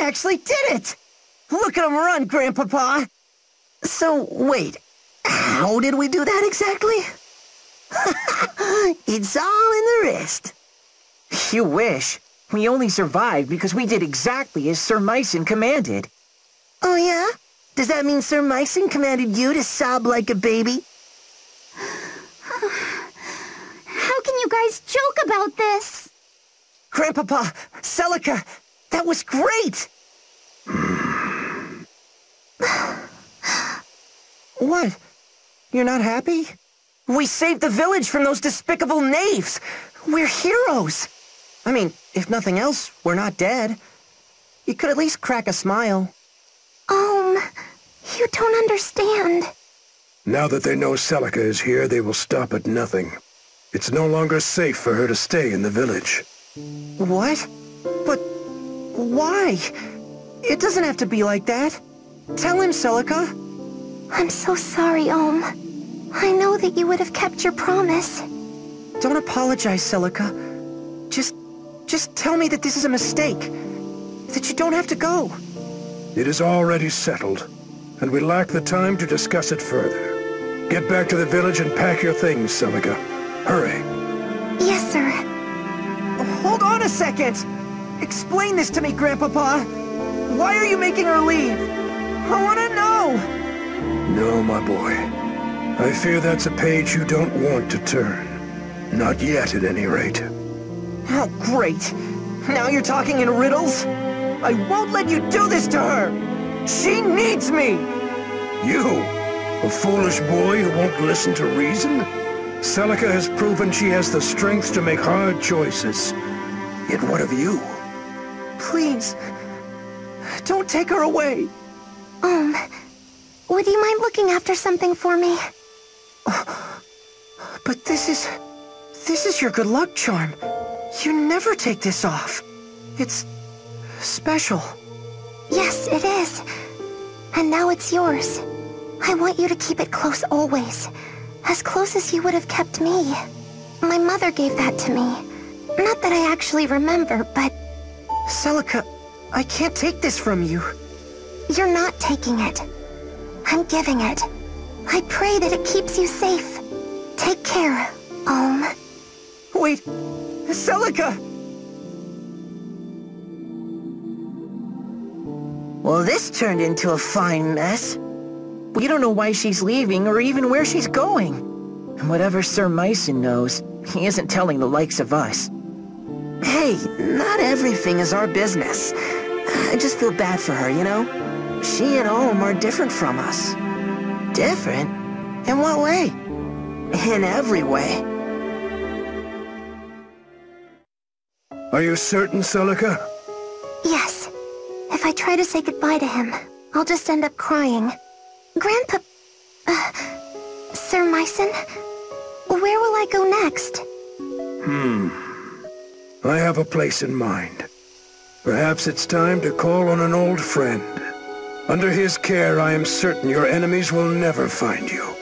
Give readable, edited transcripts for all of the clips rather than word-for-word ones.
actually did it! Look at him run, Grandpapa! So, wait, how did we do that exactly? It's all in the wrist. You wish. We only survived because we did exactly as Sir Myson commanded. Oh yeah? Does that mean Sir Myson commanded you to sob like a baby? How can you guys joke about this? Grandpapa, Celica, that was great! What? You're not happy? We saved the village from those despicable knaves! We're heroes! I mean, if nothing else, we're not dead. You could at least crack a smile. You don't understand. Now that they know Celica is here, they will stop at nothing. It's no longer safe for her to stay in the village. What? But why? It doesn't have to be like that. Tell him, Celica. I'm so sorry, I know that you would have kept your promise. Don't apologize, Celica. Just tell me that this is a mistake. That you don't have to go. It is already settled, and we lack the time to discuss it further. Get back to the village and pack your things, Celica. Hurry. Yes, sir. Hold on a second! Explain this to me, Grandpapa. Why are you making her leave? I want to know! No, my boy. I fear that's a page you don't want to turn. Not yet, at any rate. Oh, great. Now you're talking in riddles? I won't let you do this to her! She needs me! You? A foolish boy who won't listen to reason? Celica has proven she has the strength to make hard choices. Yet what of you? Please, don't take her away. Would you mind looking after something for me? But this is your good luck charm. You never take this off. It's special. Yes, it is. And now it's yours. I want you to keep it close always. As close as you would have kept me. My mother gave that to me. Not that I actually remember, but... Celica, I can't take this from you. You're not taking it. I'm giving it. I pray that it keeps you safe. Take care, Wait, Celica! Well, this turned into a fine mess. We don't know why she's leaving or even where she's going. And whatever Sir Myson knows, he isn't telling the likes of us. Hey, not everything is our business. I just feel bad for her, you know? She and Om are different from us. Different? In what way? In every way. Are you certain, Celica? Yes. If I try to say goodbye to him, I'll just end up crying. Sir Myson? Where will I go next? I have a place in mind. Perhaps it's time to call on an old friend. Under his care, I am certain your enemies will never find you.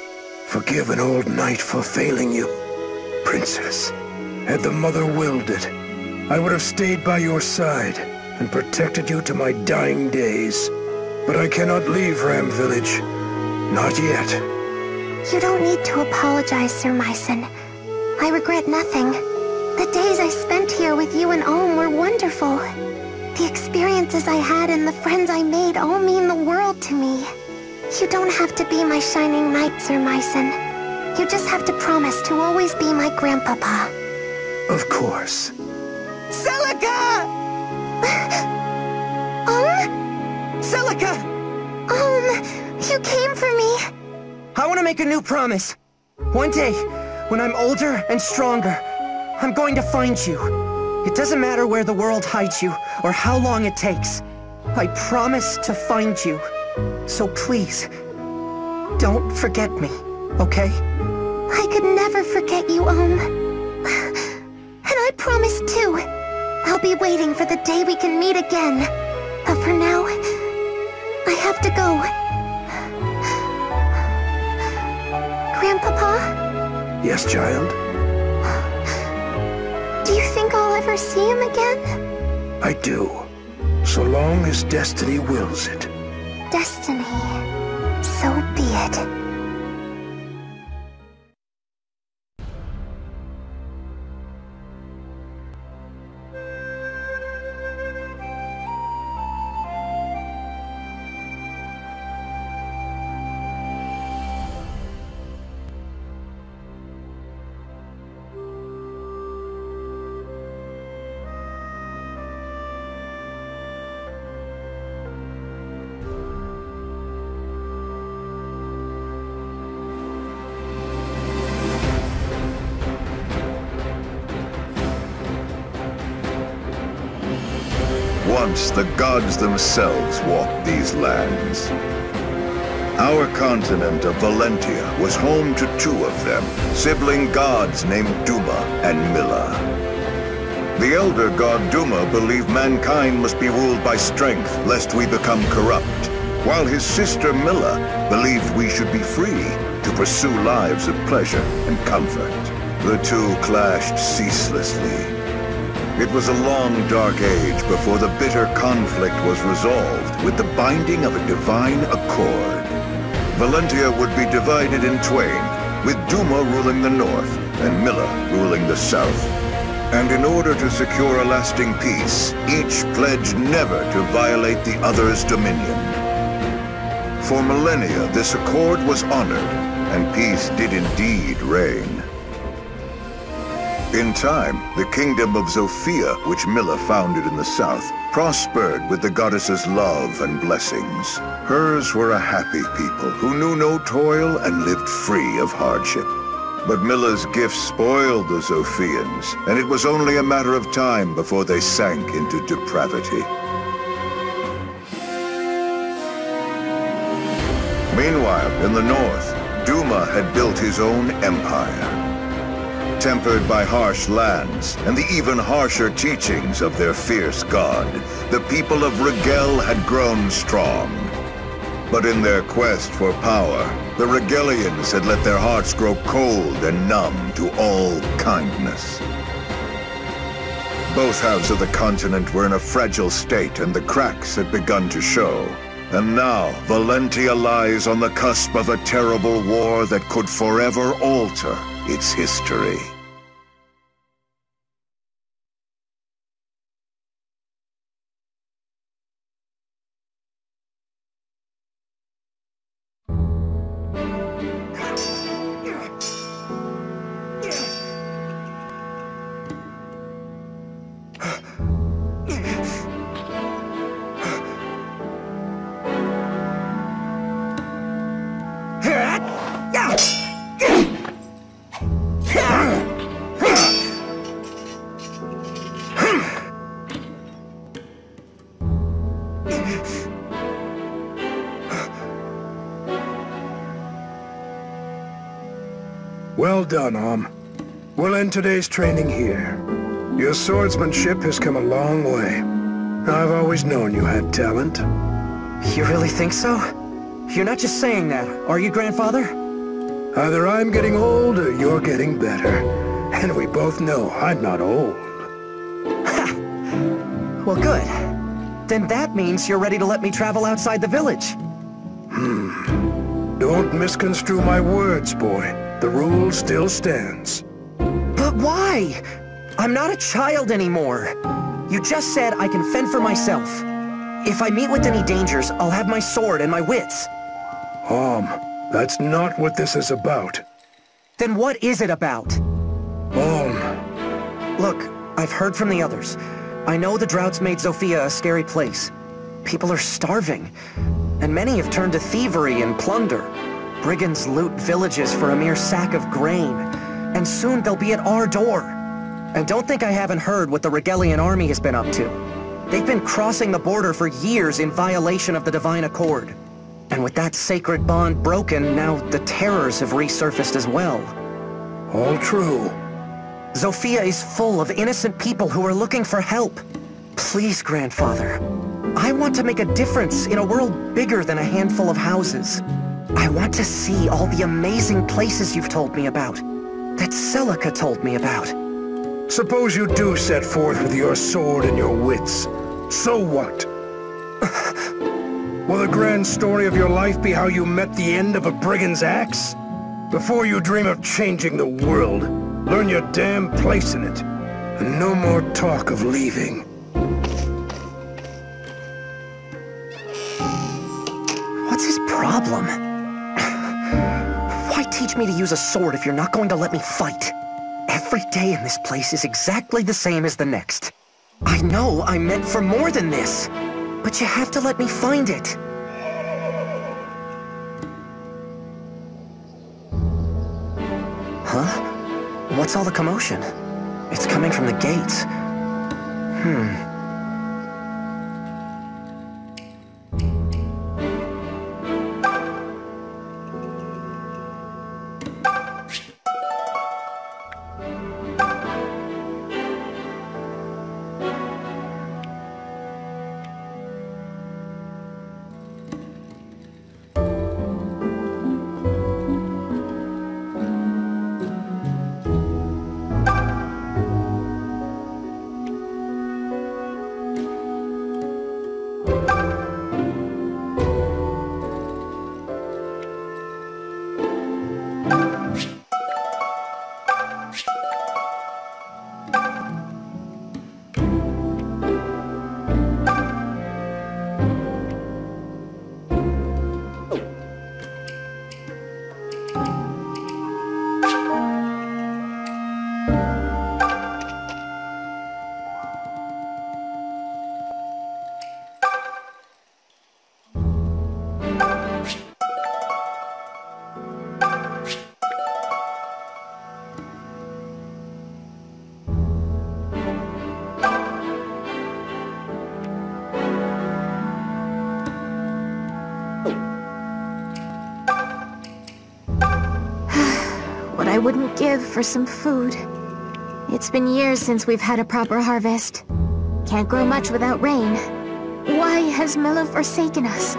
Forgive an old knight for failing you. Princess, had the mother willed it, I would have stayed by your side and protected you to my dying days. But I cannot leave Ram Village. Not yet. You don't need to apologize, Sir Myson. I regret nothing. The days I spent here with you and Om were wonderful. The experiences I had and the friends I made all mean the world to me. You don't have to be my shining knight, Sir Myson. You just have to promise to always be my grandpapa. Of course. Celica! Celica! You came for me. I want to make a new promise. One day, when I'm older and stronger, I'm going to find you. It doesn't matter where the world hides you, or how long it takes. I promise to find you. So please, don't forget me, okay? I could never forget you, And I promise too. I'll be waiting for the day we can meet again. But for now, I have to go. Grandpapa? Yes, child? Do you think I'll ever see him again? I do. so long as destiny wills it. Destiny. So be it. Once the gods themselves walked these lands. Our continent of Valentia was home to two of them, sibling gods named Duma and Milla. The elder god Duma believed mankind must be ruled by strength, lest we become corrupt, while his sister Milla believed we should be free to pursue lives of pleasure and comfort. The two clashed ceaselessly. It was a long, dark age before the bitter conflict was resolved with the binding of a divine accord. Valentia would be divided in twain, with Duma ruling the north and Milla ruling the south. And in order to secure a lasting peace, each pledged never to violate the other's dominion. For millennia, this accord was honored, and peace did indeed reign. In time, the kingdom of Zofia, which Milla founded in the south, prospered with the goddess's love and blessings. Hers were a happy people who knew no toil and lived free of hardship. But Milla's gifts spoiled the Zofians, and it was only a matter of time before they sank into depravity. Meanwhile, in the north, Duma had built his own empire. Tempered by harsh lands and the even harsher teachings of their fierce god, the people of Rigel had grown strong. But in their quest for power, the Rigelians had let their hearts grow cold and numb to all kindness. Both halves of the continent were in a fragile state, and the cracks had begun to show. And now, Valentia lies on the cusp of a terrible war that could forever alter its history. Well done, We'll end today's training here. Your swordsmanship has come a long way. I've always known you had talent. You really think so? You're not just saying that, are you, Grandfather? Either I'm getting old or you're getting better. And we both know I'm not old. Ha! Well, good. Then that means you're ready to let me travel outside the village. Don't misconstrue my words, boy. The rule still stands. But why? I'm not a child anymore. You just said I can fend for myself. If I meet with any dangers, I'll have my sword and my wits. That's not what this is about. Then what is it about? Look, I've heard from the others. I know the drought's made Zofia a scary place. People are starving, and many have turned to thievery and plunder. Brigands loot villages for a mere sack of grain, and soon they'll be at our door. And don't think I haven't heard what the Rigelian army has been up to. They've been crossing the border for years in violation of the divine accord. And with that sacred bond broken, now the terrors have resurfaced as well. All true. Zofia is full of innocent people who are looking for help. Please, Grandfather. I want to make a difference in a world bigger than a handful of houses. I want to see all the amazing places you've told me about, that Celica told me about. Suppose you do set forth with your sword and your wits. So what? Will the grand story of your life be how you met the end of a brigand's axe? Before you dream of changing the world, learn your damn place in it. And no more talk of leaving. What's his problem? Why teach me to use a sword if you're not going to let me fight? Every day in this place is exactly the same as the next. I know I'm meant for more than this, but you have to let me find it. Huh? What's all the commotion? It's coming from the gates. I wouldn't give for some food. It's been years since we've had a proper harvest. Can't grow much without rain. Why has Milla forsaken us?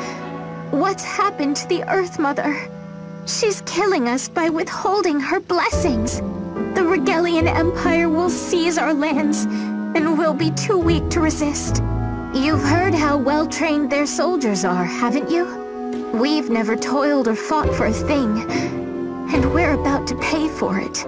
What's happened to the Earth Mother? She's killing us by withholding her blessings. The Rigelian Empire will seize our lands, and we'll be too weak to resist. You've heard how well-trained their soldiers are, haven't you? We've never toiled or fought for a thing, and we're about to pay for it.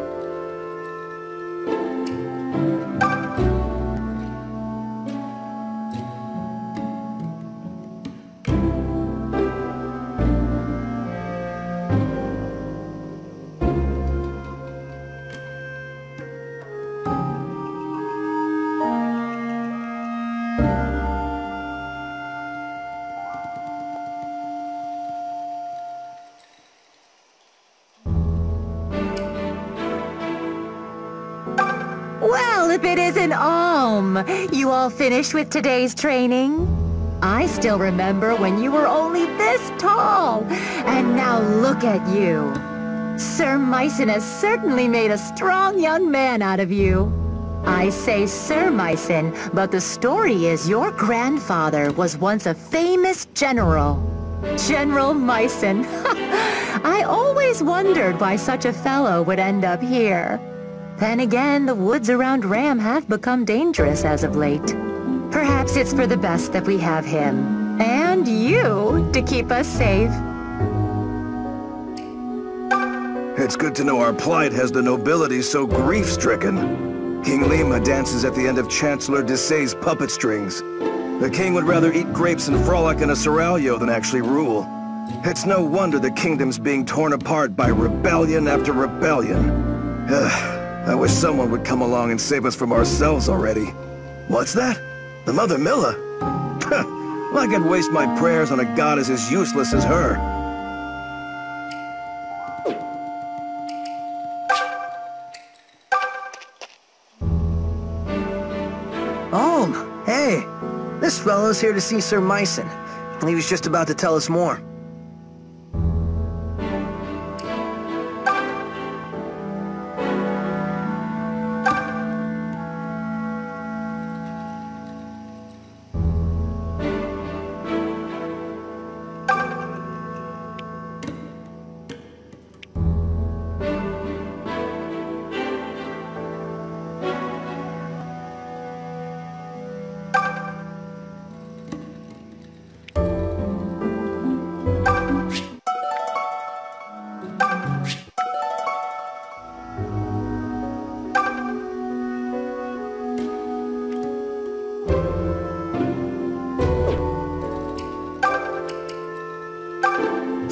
Well, if it isn't you all finished with today's training? I still remember when you were only this tall, and now look at you. Sir Mycen has certainly made a strong young man out of you. I say Sir Mycen, but the story is your grandfather was once a famous general. General Mycen. I always wondered why such a fellow would end up here. Then again, the woods around Ram have become dangerous as of late. Perhaps it's for the best that we have him, and you, to keep us safe. It's good to know our plight has the nobility so grief-stricken. King Lima dances at the end of Chancellor Desay's puppet strings. The king would rather eat grapes and frolic in a seraglio than actually rule. It's no wonder the kingdom's being torn apart by rebellion after rebellion. I wish someone would come along and save us from ourselves already. What's that? The Mother Milla? Well, I could waste my prayers on a goddess as useless as her. Hey! This fellow's here to see Sir Mycen. He was just about to tell us more.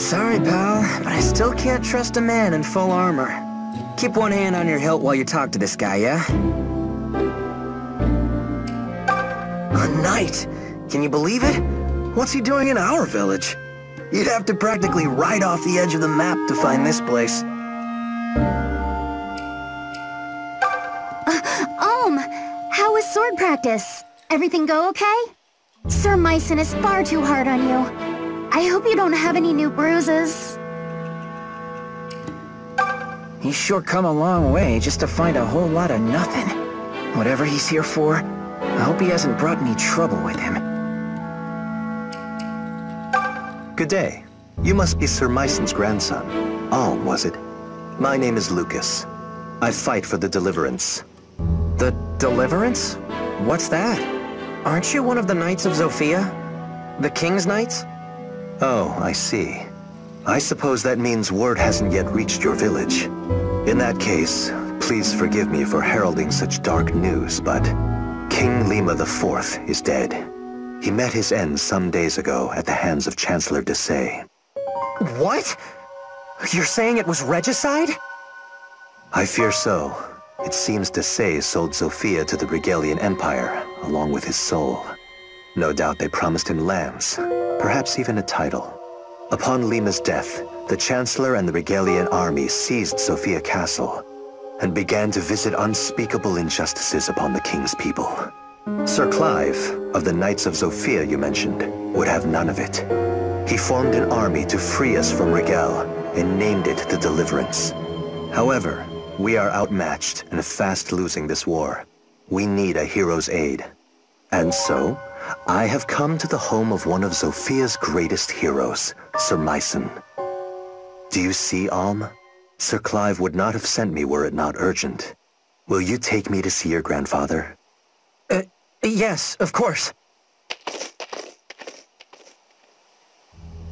Sorry, pal, but I still can't trust a man in full armor. Keep one hand on your hilt while you talk to this guy, yeah? A knight! Can you believe it? What's he doing in our village? You'd have to practically ride off the edge of the map to find this place. How was sword practice? Everything go okay? Sir Myson is far too hard on you. I hope you don't have any new bruises. He's sure come a long way just to find a whole lot of nothing. Whatever he's here for, I hope he hasn't brought any trouble with him. Good day. You must be Sir Myson's grandson. Alm, was it? My name is Lucas. I fight for the Deliverance. The Deliverance? What's that? Aren't you one of the Knights of Zofia? The King's Knights? Oh, I see. I suppose that means word hasn't yet reached your village. In that case, please forgive me for heralding such dark news, but King Lima IV is dead. He met his end some days ago at the hands of Chancellor Desai. What? You're saying it was regicide? I fear so. It seems Desai sold Zofia to the Rigelian Empire, along with his soul. No doubt they promised him lands, perhaps even a title. Upon Lima's death, the Chancellor and the Rigelian army seized Zofia Castle, and began to visit unspeakable injustices upon the king's people. Sir Clive, of the Knights of Zofia you mentioned, would have none of it. He formed an army to free us from Rigel, and named it the Deliverance. However, we are outmatched and fast losing this war. We need a hero's aid. And so, I have come to the home of one of Zofia's greatest heroes, Sir Myson. Do you see, Alm? Sir Clive would not have sent me were it not urgent. Will you take me to see your grandfather? Yes, of course.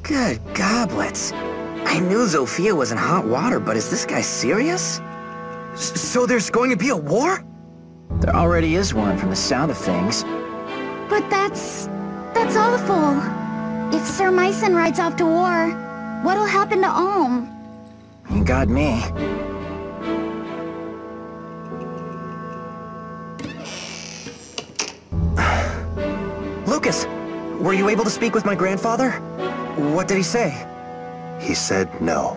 Good goblets. I knew Zofia was in hot water, but is this guy serious? So there's going to be a war? There already is one from the sound of things. But that's awful. If Sir Myson rides off to war, what'll happen to Alm? You got me. Lucas, were you able to speak with my grandfather? What did he say? He said no.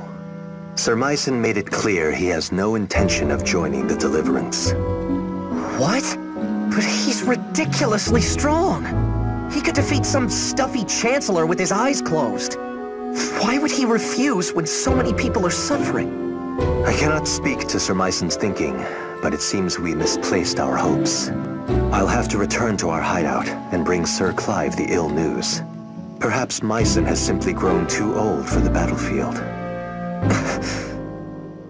Sir Myson made it clear he has no intention of joining the Deliverance. What? But he's ridiculously strong. He could defeat some stuffy chancellor with his eyes closed. Why would he refuse when so many people are suffering? I cannot speak to Sir Myson's thinking, but it seems we misplaced our hopes. I'll have to return to our hideout and bring Sir Clive the ill news. Perhaps Myson has simply grown too old for the battlefield.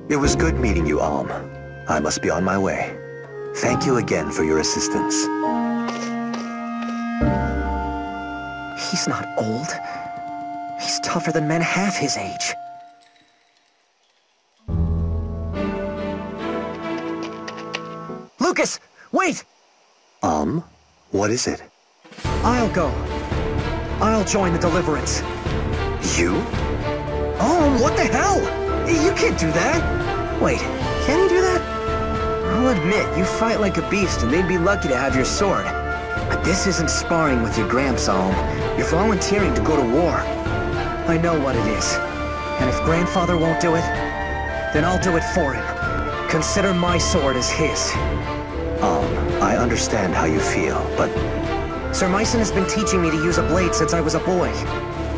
It was good meeting you, Alm. I must be on my way. Thank you again for your assistance. He's not old. He's tougher than men half his age. Lucas, wait! What is it? I'll go. I'll join the Deliverance. You? Oh, what the hell? You can't do that. Wait, can you do that? I'll admit, you fight like a beast and they'd be lucky to have your sword. But this isn't sparring with your gramps, Alm. You're volunteering to go to war. I know what it is. And if Grandfather won't do it, then I'll do it for him. Consider my sword as his. I understand how you feel, but... Sir Myson has been teaching me to use a blade since I was a boy.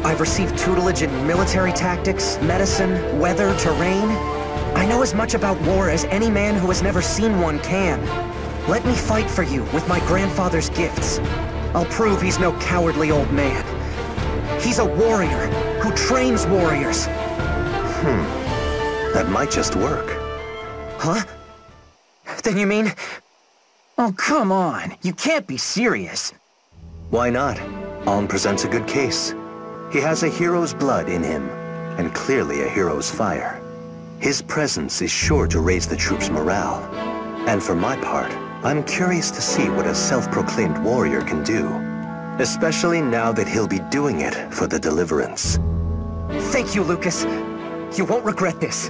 I've received tutelage in military tactics, medicine, weather, terrain. I know as much about war as any man who has never seen one can. Let me fight for you with my grandfather's gifts. I'll prove he's no cowardly old man. He's a warrior who trains warriors. That might just work. Huh? Then you mean... Oh, come on. You can't be serious. Why not? Alm presents a good case. He has a hero's blood in him, and clearly a hero's fire. His presence is sure to raise the troops' morale. And for my part, I'm curious to see what a self-proclaimed warrior can do. Especially now that he'll be doing it for the Deliverance. Thank you, Lucas. You won't regret this.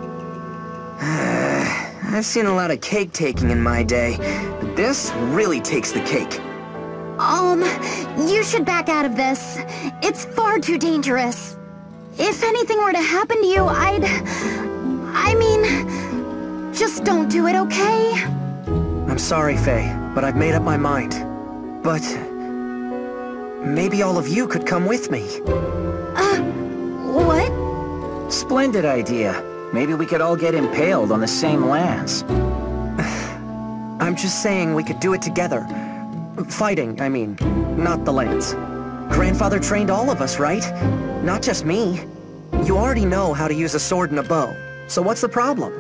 I've seen a lot of cake-taking in my day, but this really takes the cake. You should back out of this. It's far too dangerous. If anything were to happen to you, I mean, just don't do it, okay? I'm sorry, Faye, but I've made up my mind. But maybe all of you could come with me. What? Splendid idea. Maybe we could all get impaled on the same lance. I'm just saying we could do it together. Fighting, I mean, not the lance. Grandfather trained all of us, right? Not just me. You already know how to use a sword and a bow, so what's the problem?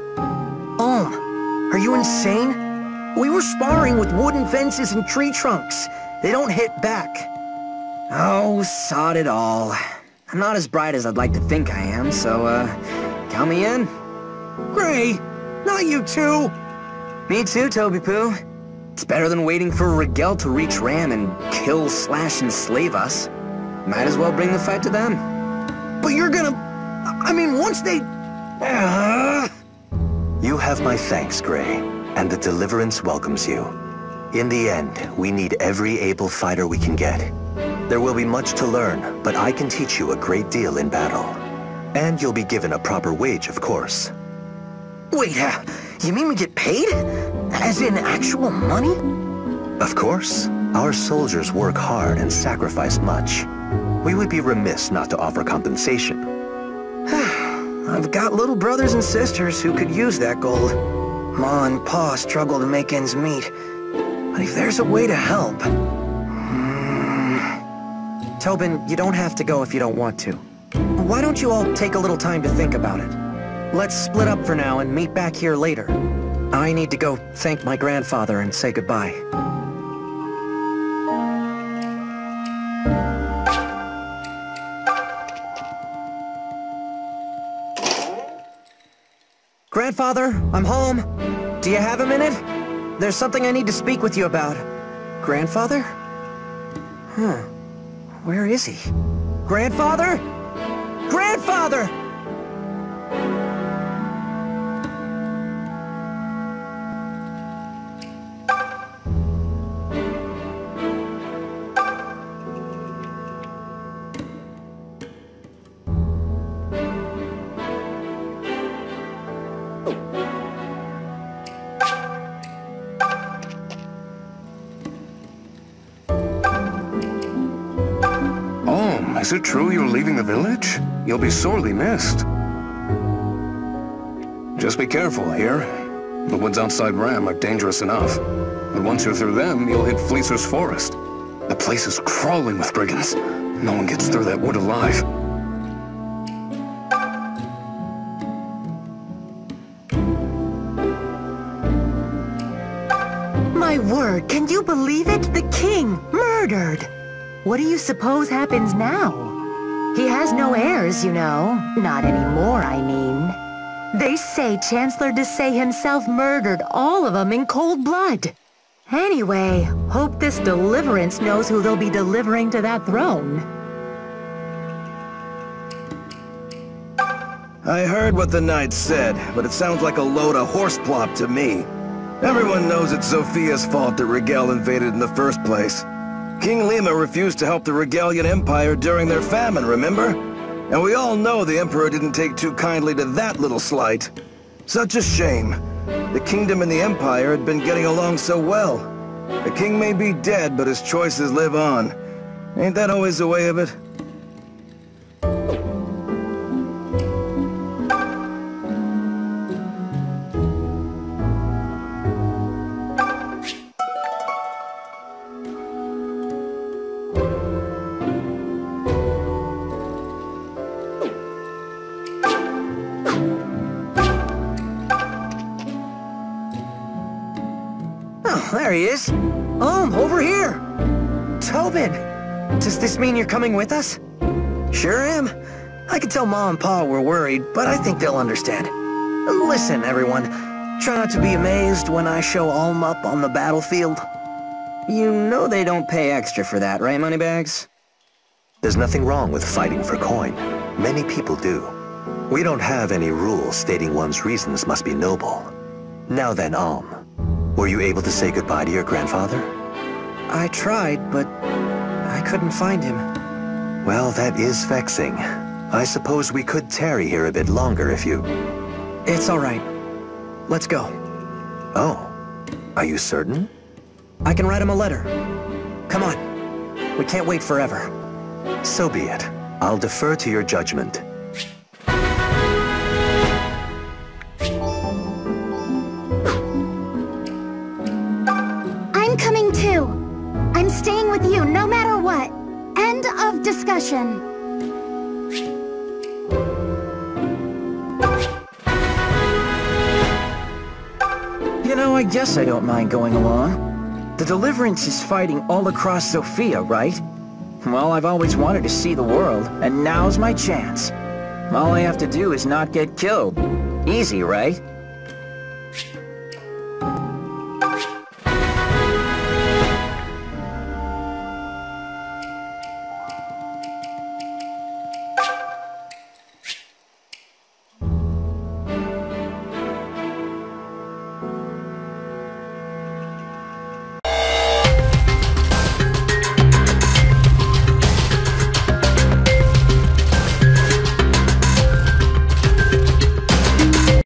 Are you insane? We were sparring with wooden fences and tree trunks. They don't hit back. Oh, sod it all. I'm not as bright as I'd like to think I am, so, count me in. Gray, not you too. Me too, Toby Poo. It's better than waiting for Rigel to reach Ram and kill, slash, enslave us. Might as well bring the fight to them. But you're gonna... I mean, once they... You have my thanks, Gray, and the Deliverance welcomes you. In the end, we need every able fighter we can get. There will be much to learn, but I can teach you a great deal in battle. And you'll be given a proper wage, of course. Wait, you mean we get paid? As in actual money? Of course. Our soldiers work hard and sacrifice much. We would be remiss not to offer compensation. I've got little brothers and sisters who could use that gold. Ma and Pa struggle to make ends meet. But if there's a way to help... Tobin, you don't have to go if you don't want to. Why don't you all take a little time to think about it? Let's split up for now and meet back here later. I need to go thank my grandfather and say goodbye. Grandfather, I'm home. Do you have a minute? There's something I need to speak with you about. Grandfather? Where is he? Grandfather? Grandfather! Is it true you're leaving the village? You'll be sorely missed. Just be careful here. The woods outside Ram are dangerous enough. But once you're through them, you'll hit Fleecer's forest. The place is crawling with brigands. No one gets through that wood alive. My word, can you believe it? The king, murdered! What do you suppose happens now? He has no heirs, you know. Not anymore, I mean. They say Chancellor Desai himself murdered all of them in cold blood. Anyway, hope this Deliverance knows who they'll be delivering to that throne. I heard what the knight said, but it sounds like a load of horseplop to me. Everyone knows it's Zofia's fault that Rigel invaded in the first place. King Lima refused to help the Rigelian Empire during their famine, remember? And we all know the Emperor didn't take too kindly to that little slight. Such a shame. The kingdom and the Empire had been getting along so well. The king may be dead, but his choices live on. Ain't that always the way of it? There he is. Over here. Tobin, does this mean you're coming with us? Sure am. I could tell Ma and Pa we're worried, but I think they'll understand. Listen, everyone. Try not to be amazed when I show Alm up on the battlefield. You know they don't pay extra for that, right, Moneybags? There's nothing wrong with fighting for coin. Many people do. We don't have any rules stating one's reasons must be noble. Now then, Alm. Were you able to say goodbye to your grandfather? I tried, but I couldn't find him. Well, that is vexing. I suppose we could tarry here a bit longer if you... It's all right. Let's go. Oh. Are you certain? I can write him a letter. Come on. We can't wait forever. So be it. I'll defer to your judgment. I'm coming too. I'm staying with you no matter what. End of discussion. You know, I guess I don't mind going along. The Deliverance is fighting all across Zofia, right? Well, I've always wanted to see the world, and now's my chance. All I have to do is not get killed. Easy, right?